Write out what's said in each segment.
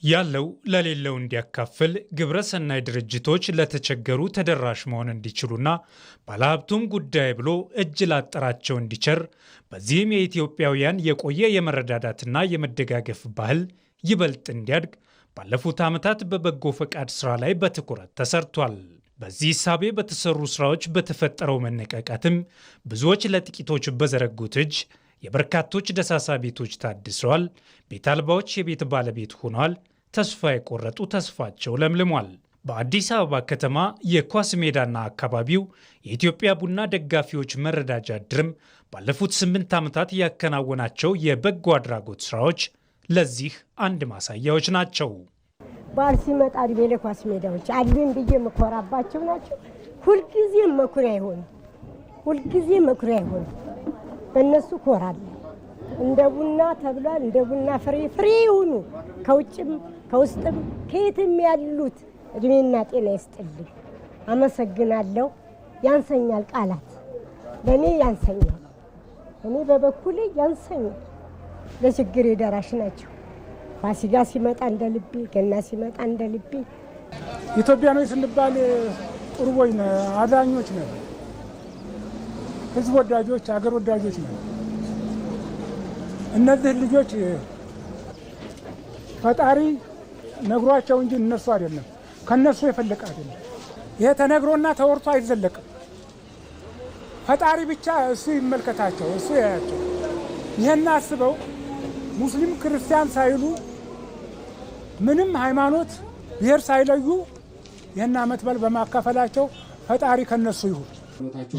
ያለው ለሌለው እንዲያካፍል ግብረ ሰናይ ድርጅቶች ለተቸገሩ ተደራሽ መሆን እንዲችሉና ባለሀብቱም ጉዳይ ብሎ እጅ ላጠራቸው እንዲቸር በዚህም የኢትዮጵያውያን የቆየ የመረዳዳትና የመደጋገፍ ባህል ይበልጥ እንዲያድግ ባለፉት ዓመታት በበጎ ፈቃድ ስራ ላይ በትኩረት ተሰርቷል። በዚህ ሳቤ በተሰሩ ስራዎች በተፈጠረው መነቃቃትም ብዙዎች ለጥቂቶች በዘረጉት እጅ የበርካቶች ደሳሳ ቤቶች ታድሰዋል። ቤት አልባዎች የቤት ባለቤት ሆነዋል። ተስፋ የቆረጡ ተስፋቸው ለምልሟል። በአዲስ አበባ ከተማ የኳስ ሜዳና አካባቢው የኢትዮጵያ ቡና ደጋፊዎች መረዳጃ ድርም ባለፉት 8 ዓመታት ያከናወናቸው የበጎ አድራጎት ስራዎች ለዚህ አንድ ማሳያዎች ናቸው። በዓል ሲመጣ እድሜ ለኳስ ሜዳዎች አሉኝ ብዬ መኮራባቸው ናቸው። ሁልጊዜ መኩሪያ ይሆን በእነሱ ኮራለሁ። እንደ ቡና ተብሏል። እንደ ቡና ፍሬ ይሁኑ። ከውጭም ከውስጥም ከየትም ያሉት እድሜና ጤና ይስጥልኝ። አመሰግናለሁ። ያንሰኛል፣ ቃላት ለእኔ ያንሰኛል። እኔ በበኩሌ ያንሰኛል። ለችግር የደራሽ ናቸው። ፋሲካ ሲመጣ እንደ ልቤ፣ ገና ሲመጣ እንደ ልቤ። ኢትዮጵያኖች ስንባል ጥሩቦች ነን፣ አዳኞች ነን፣ ህዝብ ወዳጆች፣ አገር ወዳጆች ነን። እነዚህ ልጆች ፈጣሪ ነግሯቸው እንጂ እነሱ አይደለም፣ ከነሱ የፈለቀ አይደለም። ይሄ ተነግሮና ተወርቶ አይዘለቅም። ፈጣሪ ብቻ እሱ ይመልከታቸው፣ እሱ ያያቸው። ይሄን አስበው ሙስሊም ክርስቲያን ሳይሉ ምንም ሃይማኖት ብሔር ሳይለዩ ይህን ዓመት በዓል በማካፈላቸው ፈጣሪ ከነሱ ይሁን።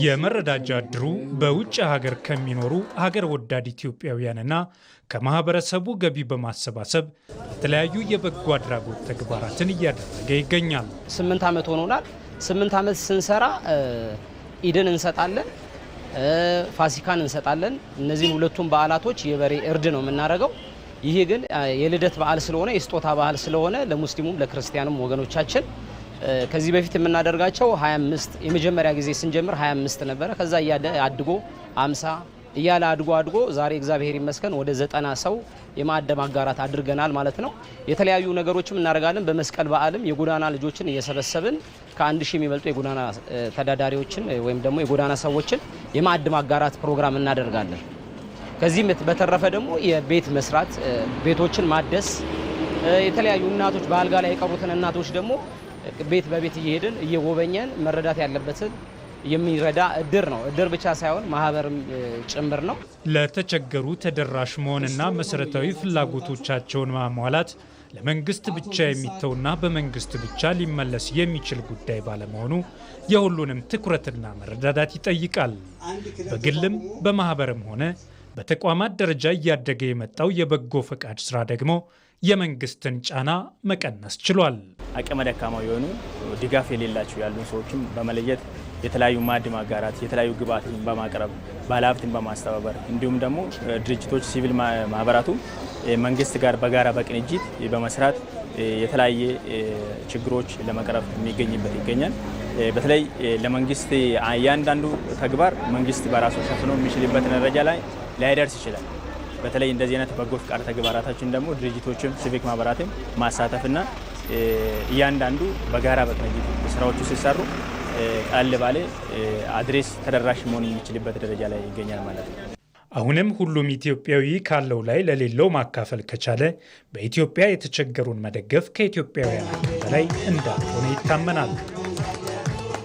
የመረዳጃ ድሩ በውጭ ሀገር ከሚኖሩ ሀገር ወዳድ ኢትዮጵያውያንና ከማህበረሰቡ ገቢ በማሰባሰብ የተለያዩ የበጎ አድራጎት ተግባራትን እያደረገ ይገኛል። 8 ዓመት ሆኖናል። 8 ዓመት ስንሰራ ኢድን እንሰጣለን፣ ፋሲካን እንሰጣለን። እነዚህን ሁለቱም በዓላቶች የበሬ እርድ ነው የምናደርገው። ይሄ ግን የልደት በዓል ስለሆነ የስጦታ በዓል ስለሆነ ለሙስሊሙም ለክርስቲያኑም ወገኖቻችን ከዚህ በፊት የምናደርጋቸው 25 የመጀመሪያ ጊዜ ስንጀምር 25 ነበረ። ከዛ አድጎ 50 እያለ አድጎ ዛሬ እግዚአብሔር ይመስገን ወደ 90 ሰው የማዕድ ማጋራት አድርገናል ማለት ነው። የተለያዩ ነገሮችም እናደርጋለን። በመስቀል በዓልም የጎዳና ልጆችን እየሰበሰብን ከ1000 የሚበልጡ የጎዳና ተዳዳሪዎችን ወይም ደግሞ የጎዳና ሰዎችን የማዕድ ማጋራት ፕሮግራም እናደርጋለን። ከዚህም በተረፈ ደግሞ የቤት መስራት፣ ቤቶችን ማደስ፣ የተለያዩ እናቶች በአልጋ ላይ የቀሩትን እናቶች ደግሞ ቤት በቤት እየሄድን እየጎበኘን መረዳት ያለበትን የሚረዳ እድር ነው። እድር ብቻ ሳይሆን ማህበርም ጭምር ነው። ለተቸገሩ ተደራሽ መሆንና መሰረታዊ ፍላጎቶቻቸውን ማሟላት ለመንግስት ብቻ የሚተውና በመንግስት ብቻ ሊመለስ የሚችል ጉዳይ ባለመሆኑ የሁሉንም ትኩረትና መረዳዳት ይጠይቃል። በግልም በማህበርም ሆነ በተቋማት ደረጃ እያደገ የመጣው የበጎ ፈቃድ ስራ ደግሞ የመንግስትን ጫና መቀነስ ችሏል። አቅመ ደካማ የሆኑ ድጋፍ የሌላቸው ያሉ ሰዎችም በመለየት የተለያዩ ማዕድ ማጋራት፣ የተለያዩ ግብዓትን በማቅረብ ባለሀብትን በማስተባበር እንዲሁም ደግሞ ድርጅቶች፣ ሲቪል ማህበራቱ መንግስት ጋር በጋራ በቅንጅት በመስራት የተለያየ ችግሮች ለመቅረፍ የሚገኝበት ይገኛል። በተለይ ለመንግስት እያንዳንዱ ተግባር መንግስት በራሱ ሸፍኖ የሚችልበት ደረጃ ላይ ላይደርስ ይችላል። በተለይ እንደዚህ አይነት በጎ ፍቃድ ተግባራታችን ደግሞ ድርጅቶችም ሲቪክ ማህበራትም ማሳተፍና እያንዳንዱ በጋራ በቅንጅት ስራዎቹ ሲሰሩ ቃል ባለ አድሬስ ተደራሽ መሆን የሚችልበት ደረጃ ላይ ይገኛል ማለት ነው። አሁንም ሁሉም ኢትዮጵያዊ ካለው ላይ ለሌለው ማካፈል ከቻለ በኢትዮጵያ የተቸገሩን መደገፍ ከኢትዮጵያውያን በላይ እንዳልሆነ ይታመናል።